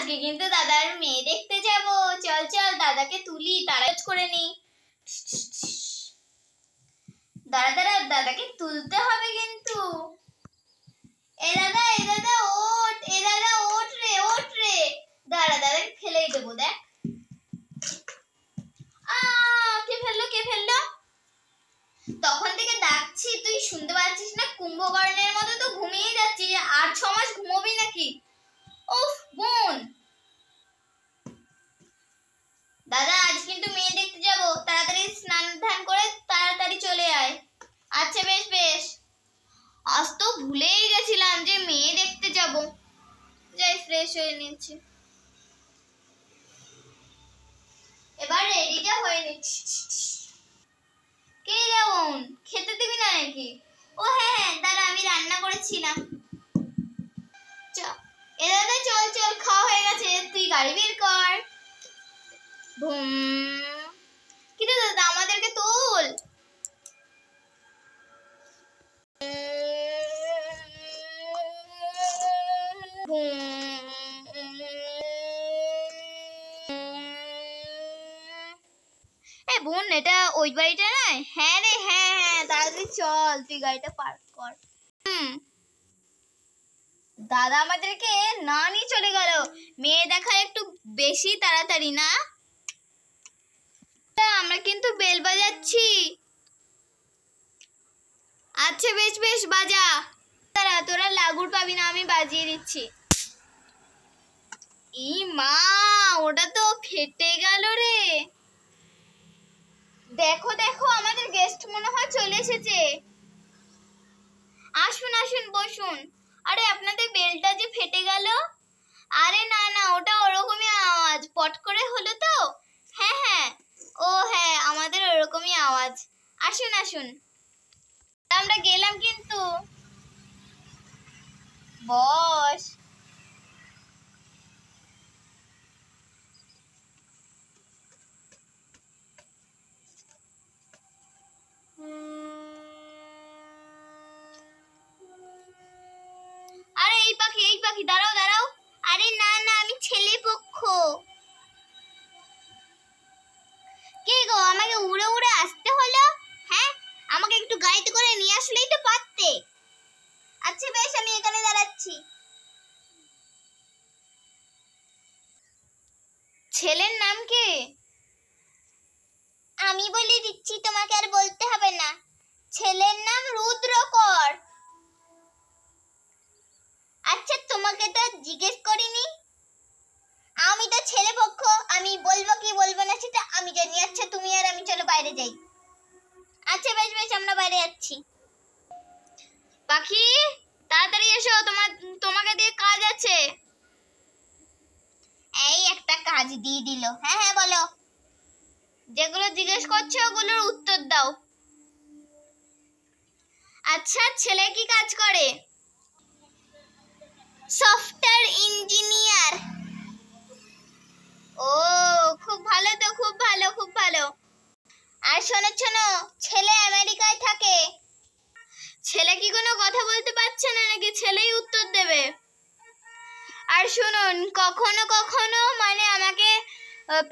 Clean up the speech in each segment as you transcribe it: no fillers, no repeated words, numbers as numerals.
আজকে কিন্তু দাদার মেয়ে দেখতে যাব। চল চল দাদাকে তুলি, তাড়াতাড়ি করে নি। দাঁড়া দাঁড়া, দাদাকে তুলতে হবে কিন্তু। এ দাদা ওঠ, এ দাদা ওঠ রে, ওঠ রে। দাঁড়া, দাদাকে ফেলেই দেবো, দেখ। কে ফেললো, কে ফেললো? তখন থেকে ডাকছি, তুই শুনতে পাচ্ছিস না? কুম্ভকর্ণের মতো তো ঘুমিয়ে যাচ্ছিস। আর 6 মাস ঘুমোবি নাকি? উফ বোন। দাদা আজ কিন্তু মেয়ে দেখতে যাব, তাড়াতাড়ি স্নান ধান করে তাড়াতাড়ি চলে আয়। আচ্ছা বেশ বেশ। আজ তো ভুলেই গেছিলাম যে মেয়ে দেখতে যাব। যাই ফ্রেশ হয়ে নিচ্ছি, এবার রেডিটা হয়ে নিচ্ছি। কে যেমন খেতে দিবি না নাকি? ও হ্যাঁ, দাদা আমি রান্না করেছিলাম। এ দাদা চল চল, খাওয়া হয়ে গেছে, তুই গাড়ি বের কর। কিন্তু দাদা আমাদেরকে তোল। বোন এটা ওই বাড়িটা নয়? হ্যাঁ রে, হ্যাঁ হ্যাঁ, তাড়াতাড়ি চল, তুই গাড়িটা পার্ক কর। দাদা আমাদেরকে না নিয়ে চলে গেল। মেয়ে দেখা একটু বেশি তাড়াতাড়ি না? আমরা কিন্তু বেল বাজাচ্ছি। আচ্ছা বেশ বেশ, বাজা। তারা তোরা লাগুর পাবি না, আমি বাজিয়ে দিচ্ছি। ই মা, ওটা তো ফেটে গেল রে। দেখো দেখো, আমাদের গেস্ট মনে হয় চলে এসেছে। আসুন আসুন, বসুন। আরে আপনাদের বেলটা যে ফেটে গেল। আরে না না, ওটা ওরকমই আওয়াজ, পট করে হলো তো। হ্যাঁ হ্যাঁ, ও হ্যাঁ, আমাদের ওরকমই আওয়াজ। আসুন আসুন, আমরা গেলাম কিন্তু। বস। আরে এই পাখি, এই পাখি, দাঁড়াও দাঁড়াও। আরে না না, আমি ছেলে পক্ষ। কে গো, আমাকে উড়ে উড়ে আসতে হলো? হ্যাঁ, আমাকে একটু গাড়িতে করে নিয়ে আসলেই তো পারতে। আচ্ছা বেশ, আমি এখানে দাঁড়াচ্ছি। ছেলের নাম কি? আমি বলে দিচ্ছি, তোমাকে আর বলতে হবে না। ছেলের নাম রুদ্রকর। আচ্ছা তোমাকে তো জিজ্ঞেস করিনি। আমি তো ছেলে পক্ষ, আমি বলবো কি বলবো না সেটা আমি জানি। আচ্ছা তুমি আর আমি চলো বাইরে যাই। আচ্ছা বেশ বেশ, আমরা বাইরে যাচ্ছি। পাখি তাড়াতাড়ি এসো, তোমাকে দিয়ে কাজ আছে। এই একটা কাজ দিয়ে দিল। হ্যাঁ হ্যাঁ বলো, যেগুলো জিজ্ঞেস করছো ওগুলোর উত্তর দাও। আচ্ছা ছেলে কি কাজ করে? Software engineer. ও খুব ভালো তো, খুব ভালো খুব ভালো। আর শোনো শোনো, ছেলে আমেরিকায় থাকে। ছেলে কি কোনো কথা বলতে পারছে না নাকি ছেলেই উত্তর দেবে? আর শুনুন, কখনো কখনো মানে আমাকে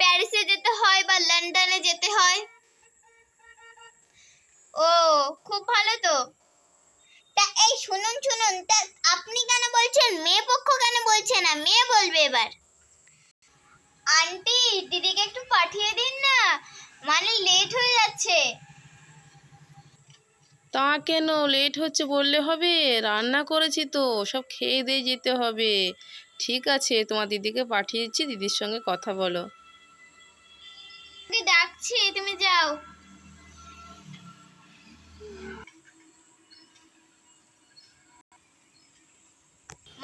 প্যারিসে যেতে হয় বা লন্ডনে যেতে হয়। ও খুব ভালো তো। তা এই শুনুন শুনুন, তা আপনি কেন বলছেন মেয়ে পক্ষ, কেন বলছেন না? মেয়ে বলবে এবার। আন্টি দিদিকে একটু পাঠিয়ে দিন না, মানে লেট হয়ে যাচ্ছে। তা কেন লেট হচ্ছে বললে হবে? রান্না করেছি তো, সব খেয়ে দিয়ে যেতে হবে। ঠিক আছে, তোমার দিদিকে পাঠিয়ে দিচ্ছি, দিদির সঙ্গে কথা বলো। আমি ডাকছি, তুমি যাও।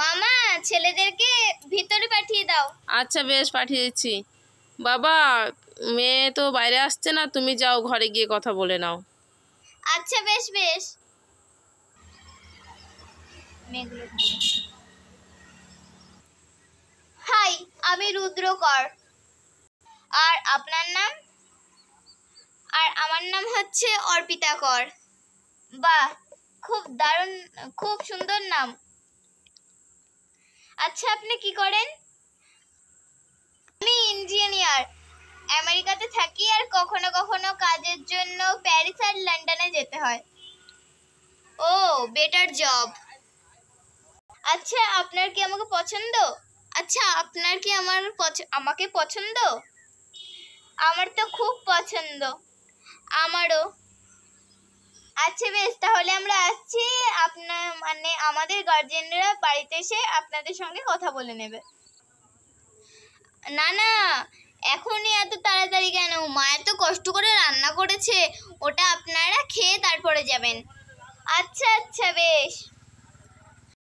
মামা ছেলেদেরকে ভিতরে পাঠিয়ে দাও। আচ্ছা বেশ, পাঠিয়ে দিচ্ছি। বাবা, মেয়ে তো বাইরে আসছে না, তুমি যাও ঘরে গিয়ে কথা বলে নাও। আচ্ছা বেশ বেশ। হাই, আমি রুদ্রকর। আর আপনার নাম? আর আমার নাম হচ্ছে অর্পিতা কর। বাহ, খুব দারুণ, খুব সুন্দর নাম। আচ্ছা আপনি কি করেন? আমি ইঞ্জিনিয়ার, আমেরিকাতে থাকি আর কখনো কখনো কাজের জন্য প্যারিস আর লন্ডনে যেতে হয়। ও, বেটার জব। আচ্ছা, আপনার কি আমাকে পছন্দ? আচ্ছা, আপনার কি আমাকে পছন্দ? আমার তো খুব পছন্দ। আমারও। আচ্ছা বেশ, তাহলে আমরা আসছি। আমাদের গার্জেনরা বাড়িতে এসে আপনাদের সঙ্গে কথা বলে নেবে। না না, এখনই এত তাড়াতাড়ি কেন? মা এত কষ্ট করে রান্না করেছে, ওটা আপনারা খেয়ে তারপরে যাবেন। আচ্ছা আচ্ছা বেশ।